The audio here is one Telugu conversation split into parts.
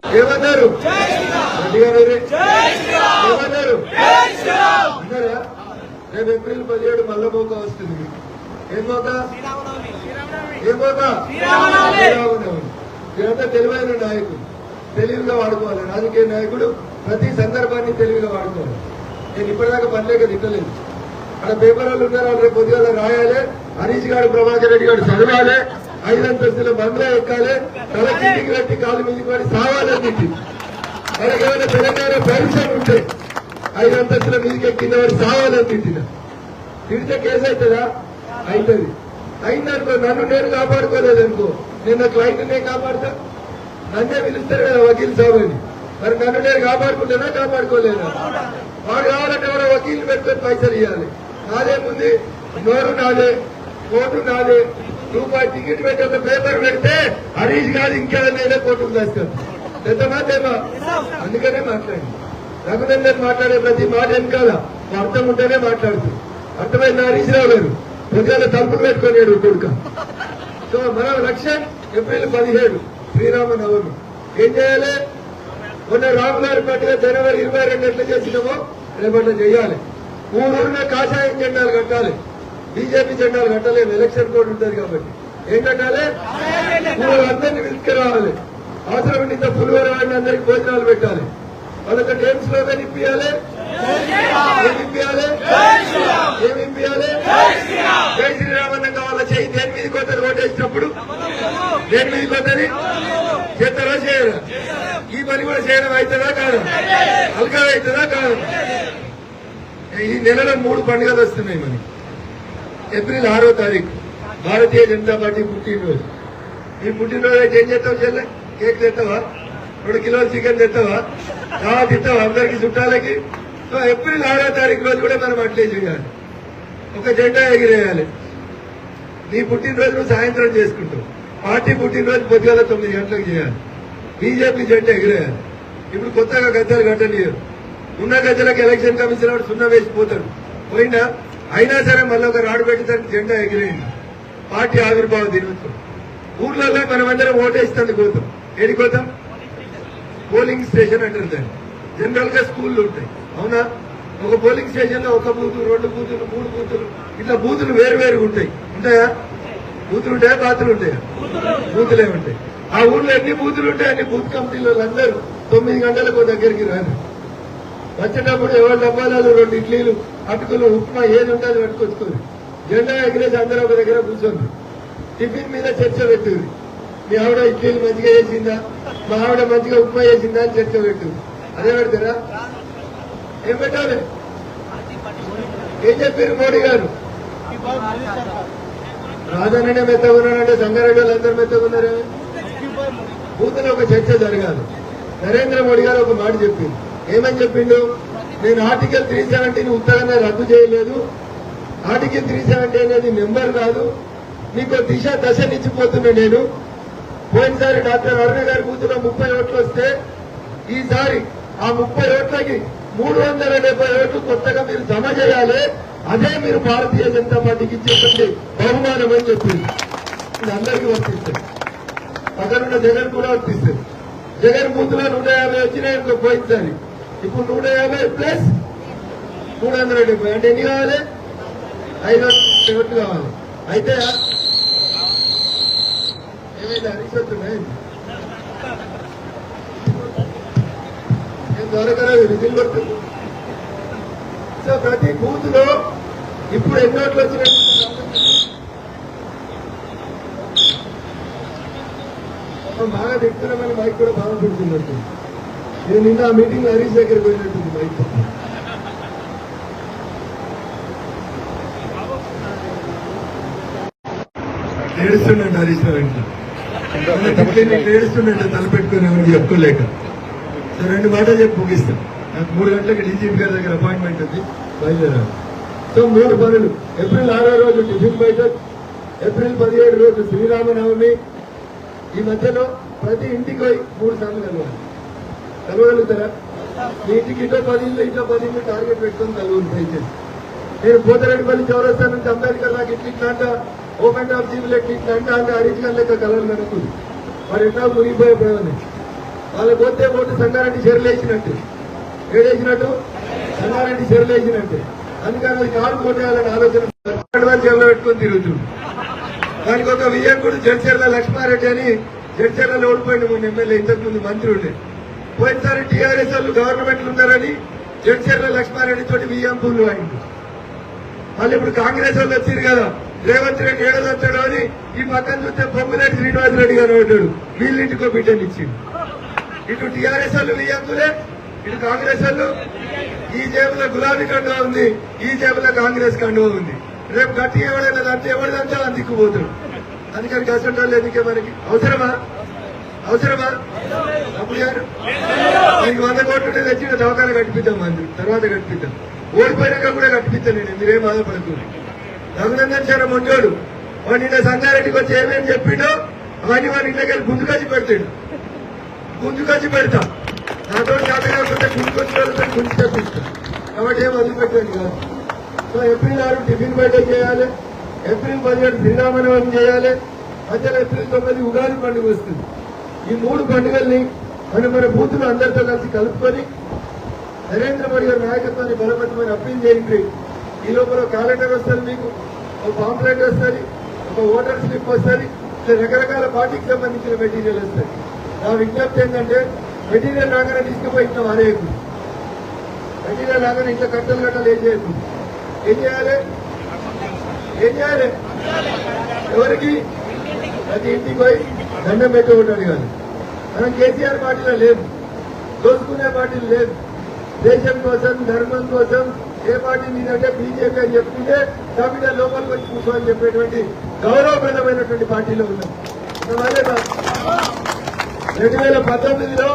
ఏమన్నారు ఏమన్నారు అన్నారా? రేపు ఏప్రిల్ 17 మల్ల మోక వస్తుంది. ఏం మోక? ఏం మోక? ఇదంతా తెలివైన నాయకుడు, తెలివిగా వాడుకోవాలి. రాజకీయ నాయకుడు ప్రతి సందర్భాన్ని తెలివిగా వాడుకోవాలి. నేను ఇప్పటిదాకా పనిలేక తిట్టలేదు. అక్కడ పేపర్ వాళ్ళు ఉన్నారు, రేపు పొద్దుగాల రాయాలి. హరీష్ గారు, ప్రభాకర్ రెడ్డి గారు చదవాలి, 5 అంతస్తుల బంగ్లా ఎక్కాలి, తల కిందికి పెట్టి కాలు మీదకి పడి సావాలని తిట్టి. మనకి ఏమైనా తెలంగాణ పెన్షన్ ఉంటే 5 అంతస్తుల మీదకి ఎక్కిన వాడు సావాలని తిట్టిన. తిడితే కేసు అవుతుందా? అవుతుంది. అయిందనుకో, నన్ను నేను కాపాడుకోలేదనుకో, నిన్న క్లయింట్ నేను కాపాడుతా. నన్నే పిలుస్తారు కదా వకీల్ సాబ్ అని. మరి నన్ను నేను కాపాడుకుంటేనా కాపాడుకోలేదా? వాడు కావాలంటే కూడా వకీలు పెట్టుకొని పైసలు ఇవ్వాలి. నాదేముంది? నోరు నాదే, కోర్టు నాదే. రూపాయి టికెట్ పెట్టే పేపర్ పెడితే హరీష్ కాదు ఇంకేదైనా కోర్టుకు తెస్తాను. తెమ్మా. అందుకనే మాట్లాడి రఘునందన్ మాట్లాడే ప్రతి మాట వెనకాల అర్థం ఉంటేనే మాట్లాడుతుంది. అర్థమైంది హరీష్ రావు గారు? పొద్దున తలుపులు పెట్టుకున్నాడు కొడుక. సో మన లక్ష్యం ఏప్రిల్ 17 శ్రీరామనవమి. ఏం చేయాలి? మొన్న రామ్ గారి పట్టిన జనవరి 22 ఎట్లా చేసినామో రేపట్లా చేయాలి. 3 ఊర్లో కాషాయం జెండాలు కట్టాలి. బీజేపీ జెండాలు కట్టలేము, ఎలక్షన్ కోడ్ ఉంటుంది కాబట్టి. ఏం కట్టాలి? 3 అందరినీ పిలుచుకురావాలి. అవసరం ఇంత పులివర వాడిని అందరికి భోజనాలు పెట్టాలి. వాళ్ళకి ఏం స్లోగన్ ఇప్పియాలి? ఏమిప్పియాలి? జై శ్రీరామన్న కావాల చెయ్యి. దేని మీద కొత్తది ఓటేసినప్పుడు దేని మీద కొత్తది చేస్తారా చేయరా? ఈ పని కూడా చేయడం అవుతుందా కాదు? అల్కా అవుతుందా కాదు? ఈ నెలలో 3 పండుగలు వస్తున్నాయి మనకి. ఏప్రిల్ 6వ తారీఖు భారతీయ జనతా పార్టీ పుట్టినరోజు. ఈ పుట్టినరోజు అయితే ఏం చేస్తావు? చెల్లె కేక్ తెస్తావా? 2 కిలోలు చికెన్ తెస్తావా? దావత్ ఇస్తావా అందరికి చుట్టాలకి? సో ఏప్రిల్ 6వ తారీఖు రోజు కూడా మనం అట్లే చేయాలి. ఒక జెండా ఎగిరేయాలి. నీ పుట్టినరోజు నువ్వు సాయంత్రం చేసుకుంటావు. పార్టీ పుట్టినరోజు పొద్దుగాల 9 గంటలకు చేయాలి. బీజేపీ జెండా ఎగిరేయాలి. ఇప్పుడు కొత్తగా గద్దెలు కట్టలేరు. ఉన్న గద్దెలకు ఎలక్షన్ కమిషన్ వాడు సున్నా వేసిపోతాడు. పోయినా అయినా సరే మళ్ళీ ఒక రాడు పెట్టేసరికి జెండా ఎగిరేయండి. పార్టీ ఆవిర్భావ దినోత్సవం. ఊర్లలో మనమందరం ఓటేస్తానికి పోతాం. ఏడికి పోతాం? పోలింగ్ స్టేషన్ అంటారు దాన్ని. జనరల్ గా స్కూళ్ళు ఉంటాయి, అవునా? ఒక పోలింగ్ స్టేషన్ లో 1 బూతు, 2 బూతులు, 3 బూతులు, ఇట్లా బూతులు వేరు ఉంటాయి. ఉంటాయా? బూతులు ఉంటాయా? బాతులు ఉంటాయా? బూతులే ఉంటాయి. ఆ ఊర్లో ఎన్ని బూతులు ఉంటాయి అన్ని బూత్ కమిటీలో అందరూ 9 గంటలకు దగ్గరికి రాను. వచ్చేటప్పుడు ఎవరు డబ్బాలు 2 ఇడ్లీలు, అటుకులు, ఉప్మా ఏది ఉంటే అది పట్టుకొచ్చుకోరు. జెండా ఎగిరేసి అందరూ ఒక దగ్గర కూర్చోండి. టిఫిన్ మీద చర్చ పెట్టింది. మీ ఆవిడ ఇడ్లీలు మంచిగా చేసిందా, మా ఆవిడ మంచిగా ఉప్మా చేసిందా అని చర్చ పెట్టింది. అదే పెడతారా? ఏం పెట్టాలి? ఏం చెప్పారు మోడీ గారు? రాజన్ననే మెత్తగా ఉన్నాడంటే సంగారెడ్డి వాళ్ళందరూ మెత్తగా ఉన్నారే. బూతులో ఒక చర్చ జరగాలి. నరేంద్ర మోడీ గారు ఒక మాట చెప్పింది. ఏమని చెప్పిండు? నేను ఆర్టికల్ 370 ఉత్తగానే రద్దు చేయలేదు. ఆర్టికల్ 370 అనేది నెంబర్ కాదు, నీకు దిశ దశనిచ్చిపోతున్నా నేను. పోయినసారి డాక్టర్ అరుణ గారి బూతులో 30 ఓట్లు వస్తే ఈసారి ఆ 30 ఓట్లకి 370 ఓట్లు కొత్తగా మీరు జమ చేయాలి. అదే మీరు భారతీయ జనతా పార్టీకి ఇచ్చేటువంటి బహుమానం అని చెప్పింది. ఇది అందరికీ వర్తిస్తుంది. పక్కనున్న జగన్ కూడా వర్తిస్తుంది. జగన్ బూతులో 150 వచ్చినాయి ఇంకో పోయినసారి. ఇప్పుడు 150 ప్లస్ 370 అంటే ఎన్ని కావాలి? 500 ఓట్లు కావాలి. అయితే ఏమైనా అరిసొస్తున్నాయి దొరకరా రిజిల్ పడుతుంది. సో ప్రతి బూత్ లో ఇప్పుడు ఎన్నోట్లు వచ్చినాయి? బాగా తిడుతున్నామని మైక్ కూడా బాగా పెడుతున్నట్టు. నేను నిన్న ఆ మీటింగ్ హరీష్ దగ్గర పోయినట్టుంది మైక్. ఏడుస్తుండండి హరీష్ రావు ఇంట్లో. ఏడుస్తుండండి తలపెట్టుకుని ఎవరికి చెప్పుకోలేక. 2 మాటలు చెప్పి ముగిస్తాను. నాకు 3 గంటలకు డీజీపీ గారి దగ్గర అపాయింట్మెంట్ ఉంది, బయలుదేరాలి. సో 3 పనులు. ఏప్రిల్ 6వ రోజు టిఫిన్ బైఠక్, ఏప్రిల్ 17 రోజు శ్రీరామనవమి. ఈ మధ్యలో ప్రతి ఇంటికి పోయి 3 సార్లు కలవగలుగుతారా? మీ ఇంటికి ఇటో 10 ఇళ్ళు, ఇటో 10 ఇళ్ళు టార్గెట్ పెట్టుకుని కలుగుతుంది దయచేసి. నేను పోతరెడ్డిపల్లి చౌరస్తా నుంచి అంబేద్కర్ నాకు ఇట్లా అంట, ఓపెన్ టాప్ జీవులు ఇట్లా అంట అంటే హరీష్ గారి లెక్క కలవలు కనుక్కుంది. వాడు ఎట్లా మునిగిపోయే ప్రయోజనం. వాళ్ళకి పోతే ఓటు సంగారెడ్డి చెరువులు వేసినట్టు. ఏడేసినట్టు? సంగారెడ్డి చెరువులు వేసినట్టు. అందుకని అది కాడు కొట్టేయాలని ఆలోచన చెరువులో పెట్టుకుని తిరుగుతుంది. దానికి ఒక విజయకుడు జడ్చర్ల లక్ష్మారెడ్డి అని జడ్చర్లలో ఓడిపోయింది మొన్న ఎమ్మెల్యే, ఇంతకు ముందు మంత్రి ఉండే. పోయినసారి టీఆర్ఎస్ వాళ్ళు గవర్నమెంట్లు ఉన్నారని జడ్చర్ల లక్ష్మారెడ్డి తోటి వియ్యంపూర్లు అయింది. మళ్ళీ ఇప్పుడు కాంగ్రెస్ వాళ్ళు వచ్చారు కదా, రేవంత్ రెడ్డి ఏడదొచ్చాడు అని ఈ పక్కన చూస్తే పొంగులేటి శ్రీనివాసరెడ్డి గారు ఉంటాడు, వీళ్ళింటికో బిడ్డని ఇచ్చింది. ఇటు టీఆర్ఎస్ వాళ్ళు వియ్యంపులే, ఇటు కాంగ్రెస్ వాళ్ళు. ఈ జేబులో గులాబీ కండువా ఉంది, ఈ జేబులో కాంగ్రెస్ కండువా ఉంది. రేపు గట్టి ఎవడైనా దంటే ఎవరిదంటే అని దిక్కుపోతాడు. అందుకని కష్టం ఎందుకే మనకి అవసరమా? అప్పుడు గారు ఆయనకి 100 కోట్లు తెచ్చిన దవాఖాన కట్టిపిద్దాం, మంది తర్వాత కట్టిపిద్దాం. ఓడిపోయినాక కూడా కట్టిపిద్దాం. నేను మీరేం బాధపడుతుంది. రఘునందన్ సార్ మొండోడు, వాడు నిన్న సంగారెడ్డికి వచ్చి ఏమేమి చెప్పిండో అవన్నీ వాడి ఇంట్లోకి గుంజుకొచ్చి పెడతా. నాతో చేత కాకపోతే గుంజుకొచ్చి గుంజు తెప్పిస్తా. కాబట్టి ఏం వదిలిపెట్టండి కాదు. సో ఏప్రిల్ 6 టిఫిన్ బర్త్డే చేయాలి, ఏప్రిల్ 17 శ్రీరామనవమి చేయాలి, మధ్యలో ఏప్రిల్ 9 ఉగాది పండుగ వస్తుంది. ఈ 3 పండుగల్ని మన బూతులు అందరితో కలిసి కలుపుకొని నరేంద్ర మోడీ గారి నాయకత్వాన్ని బలపడమని అప్పీల్ చేయండి. ఈ లోపల క్యాలెండర్ వస్తుంది, మీకు ఒక పాంప్లెట్ వస్తుంది, ఒక ఓటర్ స్లిప్ వస్తుంది, ఇట్లా రకరకాల పార్టీకి సంబంధించిన మెటీరియల్ వస్తుంది. నా విజ్ఞప్తి ఏంటంటే మెటీరియల్ రాగానే తీసుకుపోయి ఇట్లా మారేయకు. మెటీరియల్ రాగానే ఇట్లా కట్టలు ఏం చేయకు. ఏం చేయాలి? ఎవరికి? ప్రతి ఇంటికి పోయి దండం పెట్టి ఉంటాడు కాదు. మనం కేసీఆర్ పార్టీలో లేదు, దోచుకునే పార్టీలు లేదు. దేశం కోసం, ధర్మం కోసం ఏ పార్టీ మీదంటే బీజేపీ అని చెప్పుకుంటే క్యాపిటల్ లోపలికి వచ్చి కూర్చోని చెప్పేటువంటి గౌరవప్రదమైనటువంటి పార్టీలో ఉన్నాం. 2019లో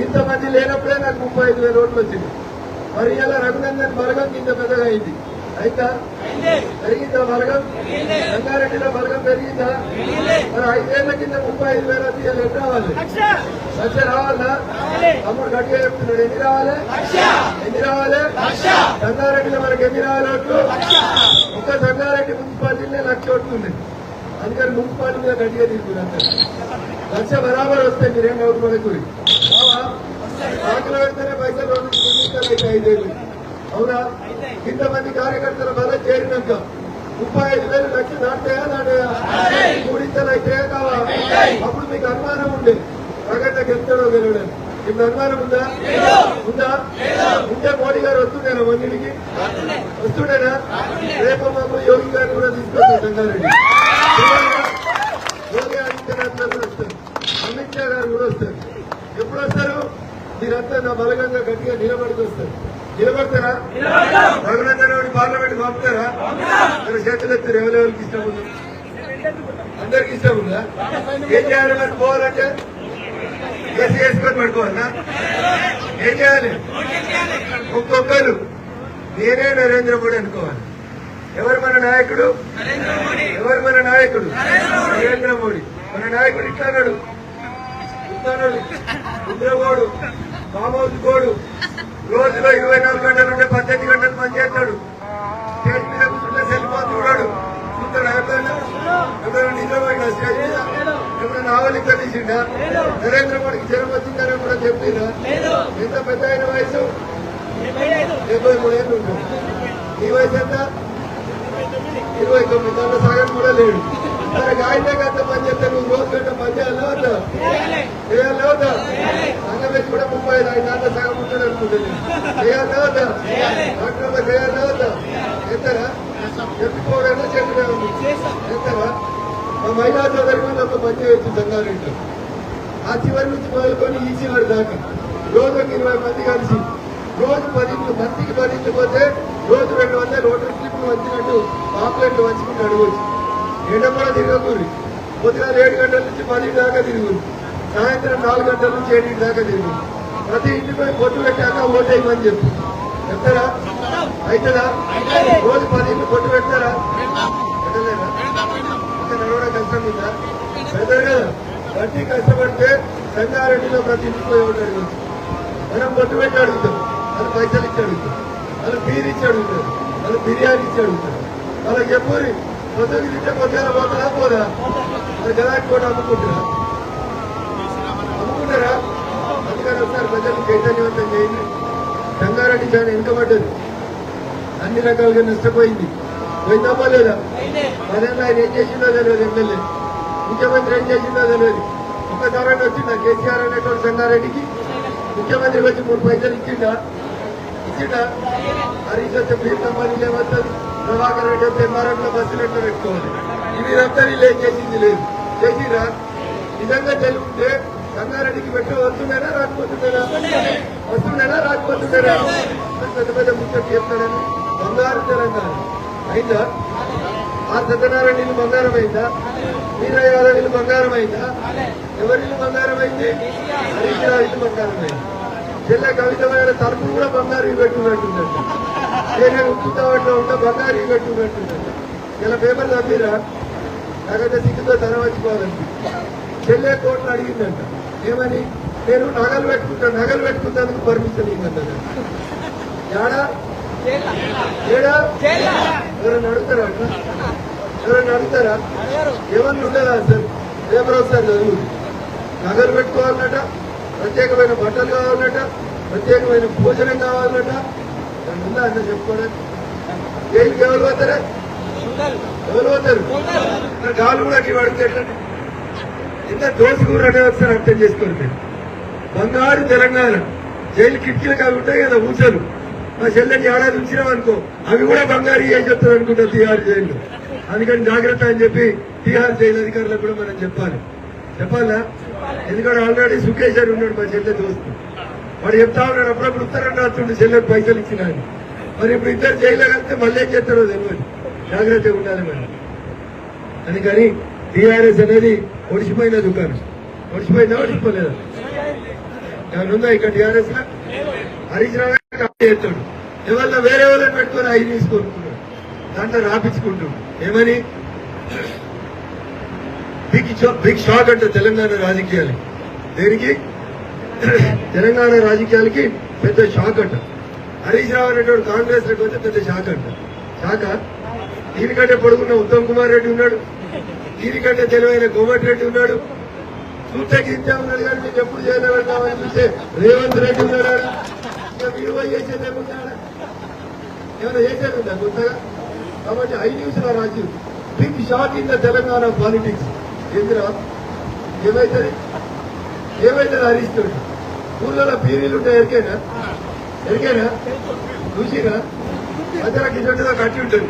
ఇంతమంది లేనప్పుడే నాకు 35,000 ఓట్లు వచ్చింది. మరి ఇలా రఘునందన్ బలగం ఇంత పెద్దగా అయింది. అయితే పెరిగిందా బలగం? రంగారెడ్డిలో బలగం పెరిగిందా? మరి 5 ఏళ్ల కింద 35,000 తీయాలి. ఎన్ని రావాలి? 1,00,000 రావాలా? తమ్ముడు గట్టిగా చెప్తున్నాడు. ఎన్ని రావాలి? సంగారెడ్డిలో మనకి ఎన్ని రావాలి ఓట్లు? ఒక్క సంగారెడ్డి మున్సిపాలిటీనే 1,00,000 ఓట్లు ఉన్నాయి. అందుకని మున్సిపాలిటీ మీద గట్టిగా తీసుకున్నారు. 1,00,000 బరాబర్ వస్తాయి. మీరేం డౌట్ పడకూరి. ఆకలి పెడితేనే పైసలు 2 అయితే 5 ఏళ్ళు. అవునా? ఇంతమంది కార్యకర్తల బలం చేరినాక 35,000 లక్షలు దాటాయా? 3 ఇంతలు అయితే కావా? అప్పుడు మీకు అనుమానం ఉండే ప్రగతి గెలుస్తాడో గెలవడని. ఇప్పుడు అనుమానం ఉందా? ఉంటే మోడీ గారు వస్తుండేనా? మొన్నిటికి వస్తుండేనా? రేపు మాకు యోగి గారిని కూడా తీసుకొస్తాం. సంగారెడ్డి యోగి ఆదిత్యనాథ్ గారు కూడా వస్తారు, అమిత్ షా గారు కూడా వస్తారు. ఎప్పుడు వస్తారు? మీరంతా నా బలగంగా గట్టిగా నిలబడికి వస్తారు. నిలబడతారా? రఘునందన్ రెడ్డి పార్లమెంట్ పంపుతారా? మరి చేతులు ఎత్తారు. ఎవరెవరికి ఇష్టం ఉందా? అందరికి ఇష్టం ఉందా? ఏం చేయాలి మరి? పోవాలంటే కేసు వేసుకొని పడుకోవాలా? ఏం చేయాలి? ఒక్కొక్కరు నేనే నరేంద్ర మోడీ అనుకోవాలి. ఎవరు మన నాయకుడు? నరేంద్ర మోడీ. మన నాయకుడు ఇట్లాన్నాడు, ఉద్రగోడు, ఫామ్ హౌస్ గోడు, రోజులో 24 గంటలు ఉంటే 18 గంటలు పనిచేస్తాడు. స్టేజ్ మీద కూర్చుంటే సెల్ ఫోన్ చూడాడు. చూస్తాడు ఎవరైనా నిజమైన స్టేజ్ మీద ఎవరైనా ఆవలిక తీసిండా? నరేంద్ర మోడీకి జ్వరం వచ్చిందని కూడా చెప్పిందా? ఎంత పెద్ద అయిన వయసు? 73 ఏళ్ళు ఉంటుంది. ఈ వయసు ఎంత? 29. దాంట్లో సగం కూడా లేడు. సరే గాయనే గంట పని చేస్తే నువ్వు రోజు గంట పని చేయాలా వద్దా? సంఘం వేసి కూడా 35 ఆయన దాంట్లో సగం ఉంటాడు అనుకుంటుంది. చేయాలా వద్దా? డాక్టర్లో చేయాలా వద్దా? చేస్తారా? చెప్పుకోవడం చేతులే ఉంది. చేస్తారా? మా మహిళా సోదరి మీద ఒక పని చేయొచ్చు సంగారెడ్డిలో. ఆ చివరి నుంచి మొదలుకొని ఈ చివరి దాకా రోజుకి 20 మంది కలిసి రోజు 10 మందికి భరించిపోతే రోజు 200 ఓటర్ స్లిప్లు వచ్చినట్టు పాంప్లెట్లు వంచుకుంటూ అడగవచ్చు. ఎండ కూడా తిరగకూరి. పొద్దున 7 గంటల నుంచి 10 దాకా తిరుగురు, సాయంత్రం 4 గంటల నుంచి 7 దాకా తిరుగురు. ప్రతి ఇంటిపై పొట్టు పెట్టాక ఓటేయమని చెప్పు. చెప్తారా? అవుతుందా? రోజు 10 ఇంటి పొట్టు పెడతారా? పెట్టలేదా? ఇంకా నడవడం కష్టం ఉందా? పెడతారు కదా. గట్టి కష్టపడితే సంగారెడ్డిలో ప్రతి ఇంటికి పోయి ఓటు అడగచ్చు. మనం పొట్టు పెట్టి అడుగుతాం, వాళ్ళు పైసలు ఇచ్చి అడుగుతాం, వాళ్ళు బీర్ ఇచ్చి అడుగుతారు, వాళ్ళు బిర్యానీ ఇచ్చి అడుగుతారు. వాళ్ళకి చెప్పూరి పొద్దుకి తింటే పొద్దున పోతారా? పోదా? మరి గదాకి కూడా అమ్ముకుంటారా? చైతన్యవంతం చేయండి. సంగారెడ్డి చాలా వెనుకబడ్డది, అన్ని రకాలుగా నష్టపోయింది. పోయిందమ్మా లేదా? అదేనా ఆయన ఏం చేసిందో తెలియదు, ఎమ్మెల్యే ముఖ్యమంత్రి ఏం చేసిందో తెలియదు. ఒక్కసారి వచ్చిందా కేసీఆర్ అనేటువంటి సంగారెడ్డికి? ముఖ్యమంత్రి వచ్చి 3 పైసలు ఇచ్చిండా? హరీష్ వచ్చే ప్లీజ్ కంపెనీలు ఏమవుతుంది, ప్రభాకర్ రెడ్డి వచ్చే ఎంఆర్ఎఫ్ లో బస్సులు ఎట్లా పెట్టుకోవాలి, ఇవి అంతా వీళ్ళు ఏం చేసింది లేదు. చేసిరా? నిజంగా తెలుగుంటే సంగారెడ్డికి పెట్టు వస్తున్నారా రాకపోతున్నారా? వస్తున్నారా రాకపోతున్నారా? పెద్ద పెద్ద ముచ్చట్లు చెప్తాడని. బంగారు తెలంగాణ అయిందా? ఆ సత్యనారాయణ ఇల్లు బంగారం అయిందా? వీరయ్య యాదవ్ ఇల్లు బంగారం అయిందా? ఎవరి ఇల్లు బంగారం అయింది? హరీష్ రావు ఇల్లు బంగారం అయింది. చెల్లె కవిత గారి తరపు కూడా బంగారు పెట్టుకున్నట్టుందండి. నేను ఉప్పుతావట్లో ఉంటే బంగారు పెట్టుకున్నట్టుందండి. ఇలా పేపర్ తప్పిరా? నాకైతే సిగ్గుతో తన వచ్చిపోవాలండి. చెల్లె కోట్లు అడిగిందంట, ఏమని? నేను నగలు పెట్టుకున్నందుకు పర్మిషన్ ఇవ్వండి. ఏడా ఏడా ఎవరైనా అడుగుతారా? ఎవరైనా అడుగుతారా? ఏమన్నా ఉండదా సార్? పేపర్ ఒకసారి చదువు. నగలు పెట్టుకోవాలన్నట, ప్రత్యేకమైన బట్టలు కావాలన్నట, ప్రత్యేకమైన భోజనం కావాలన్నట. ఉందా అన్న చెప్పుకోవడానికి? జైలుకి ఎవరు పోతారా? ఎవరు పోతారు? గాలు కూడా అడిగితే ఎట్లండి? ఎంత దోసుకూరు అనే ఒకసారి అర్థం చేసుకోండి. బంగారు తెలంగాణ జైలు కిటికీలకు అవి ఉంటాయి కదా ఊసలు, మా చెల్లెని ఏడాది ఉంచినామనుకో అవి కూడా బంగారు చేసి వస్తుంది అనుకుంటా తీహార్ జైలు. అందుకని జాగ్రత్త అని చెప్పి తీహార్ జైలు అధికారులకు కూడా మనం చెప్పాలా? ఎందుకంటే ఆల్రెడీ సుఖేశ్వర్ ఉన్నాడు మా చెల్లె దోస్తు, వాడు చెప్తా ఉన్నాడు అప్పుడప్పుడు ఉత్తరం రాస్తుండే చెల్లెకి పైసలు ఇచ్చినా అని. మరి ఇప్పుడు ఇద్దరు జైల్లో కలిస్తే మళ్ళీ ఏం చేస్తారో తెలియదు, జాగ్రత్తగా ఉండాలి మనం. అందుకని టీఆర్ఎస్ అనేది ఒడిసిపోయిన దుకాణం. ఒడిసిపోయిందా? ఒడిసిపోలేదా? ఏమైనా ఉందా ఇక్కడ టీఆర్ఎస్ లా? హరీష్ రావు చేస్తాడు, ఎవరన్నా వేరే వాళ్ళని పెట్టుకొని 5 తీసుకుంటున్నాడు, దాంట్లో రాపించుకుంటున్నాడు. ఏమని? బిగ్ షాక్ అంట తెలంగాణ రాజకీయాలు. దేనికి? తెలంగాణ రాజకీయాలకి పెద్ద షాక్ అంట. హరీష్ రావు అనేటువంటి కాంగ్రెస్ లోకి వస్తే పెద్ద షాక్ అంట. షాక? దీనికంటే పొడుగున్న ఉత్తమ్ కుమార్ రెడ్డి ఉన్నాడు, దీనికంటే తెలివైన కోమటి రెడ్డి ఉన్నాడు, చూస్తే గింజా ఉన్నాడు. కానీ మీకు ఎప్పుడు చేయలేవని చూస్తే రేవంత్ రెడ్డి ఉన్నాడు. ఇంకా మీరు చేసేది ఏమున్నాడా? ఏమైనా చేసేది ఉందా కొత్తగా? కాబట్టి 5 నిమిషాల రాజు big shock in the Telangana politics. ఎందురా? ఏమైతుంది హరీష్ తోటి? ఊళ్ళో పీరీలు ఉంటాయి, ఎరికేనా? చూసిరా? మధ్యలో కింద కట్టి ఉంటుంది,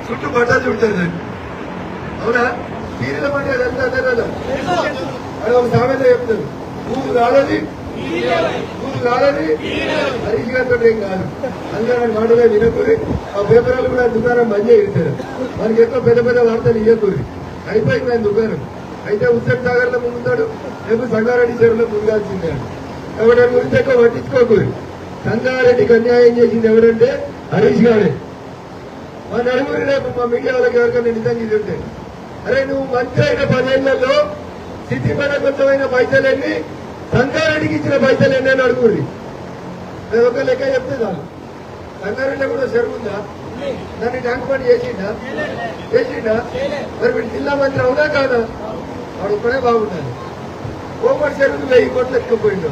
చుట్టూ బట్టలు చుట్టారు దాన్ని. అవునా? పీరీల పండుగ ఎంత అదే కదా. అది ఒక సామెత చెప్తారు, ఊరు కాదని హరీష్ గారితో ఏం కాదు. అందుకని మాటలే వినకూరి, ఆ పేపర్లు కూడా దుకాణం బంద్ చేయిస్తారు. మనకి ఎక్కువ పెద్ద పెద్ద వార్తలు ఇయ్యకూరి. అయిపోయింది ఆయన దుకాణం. అయితే హుస్సేన్ సాగర్ లో ముందుతాడు, రేపు సంగారెడ్డి చెరువులో ముందాల్సిందే. కాబట్టి దాని గురించి ఎక్కువ పట్టించుకోకూరి. సంగారెడ్డికి అన్యాయం చేసింది ఎవరంటే హరీష్ గారే. మా నలుగురి రేపు మా మీడియా వాళ్ళకి ఎవరికైనా నిజంగా ఇది ఉంటే, అరే నువ్వు మంత్రి అయిన 10 ఏళ్లలో స్థితి పరకొత్తమైన పైసలన్నీ సంగారెడ్డికి ఇచ్చిన పైసలు ఎన్ని అని అడుగుర్రి. నేను ఒక లెక్క చెప్తే చాలు. సంగారెడ్డిలో కూడా చెరువు ఉందా? దాన్ని ట్యాంక్ బండ్ చేసిండా? మరి వీడు జిల్లా మంత్రి అవునా కాదా? వాడు ఒక్కడే బాగుండాలి. కోమటి చెరువుకు 1000 కోట్లు ఎత్తుకుపోయిండు.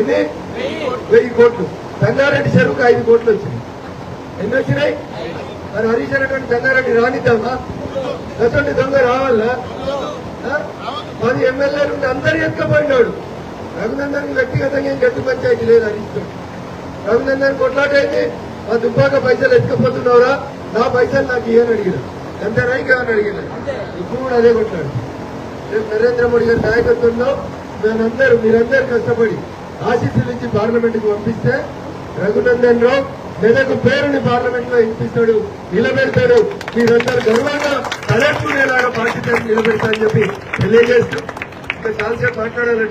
ఎన్ని? 1000 కోట్లు. సంగారెడ్డి చెరువుకు 5 కోట్లు వచ్చినాయి. ఎన్ని వచ్చినాయి? మరి హరీష్ అనేటువంటి సంగారెడ్డి రానిద్దామా? అటువంటి దొంగ రావాలా? 10 ఎమ్మెల్యేలు ఉంటే అందరు ఎత్తుకుపోయినాడు. రఘునందన్ వ్యక్తిగతంగా ఏం గట్టి పంచాయతీ లేదు హరీష్. రఘునందన్ కొట్లాటైతే మా దుబ్బాక పైసలు ఎత్తుకపోతున్నావురా, నా పైసలు నాకు ఇయ్యని అడిగిన, అంతేనా ఇంకేమని అడిగిన? ఇప్పుడు కూడా అదే కొట్లాడు. రేపు నరేంద్ర మోడీ గారి నాయకత్వంలో మీరందరూ కష్టపడి ఆశీస్సులు ఇచ్చి పార్లమెంట్ కు పంపిస్తే రఘునందన్ రావు మెదకు పేరుని పార్లమెంట్ లో వినిపిస్తాడు, నిలబెడతాడు. మీరందరూ గర్వంగా తలెత్తుకునేలాగా పార్టీ నిలబెడతారని చెప్పి తెలియజేస్తూ ఇంకా చాలాసేపు మాట్లాడాలని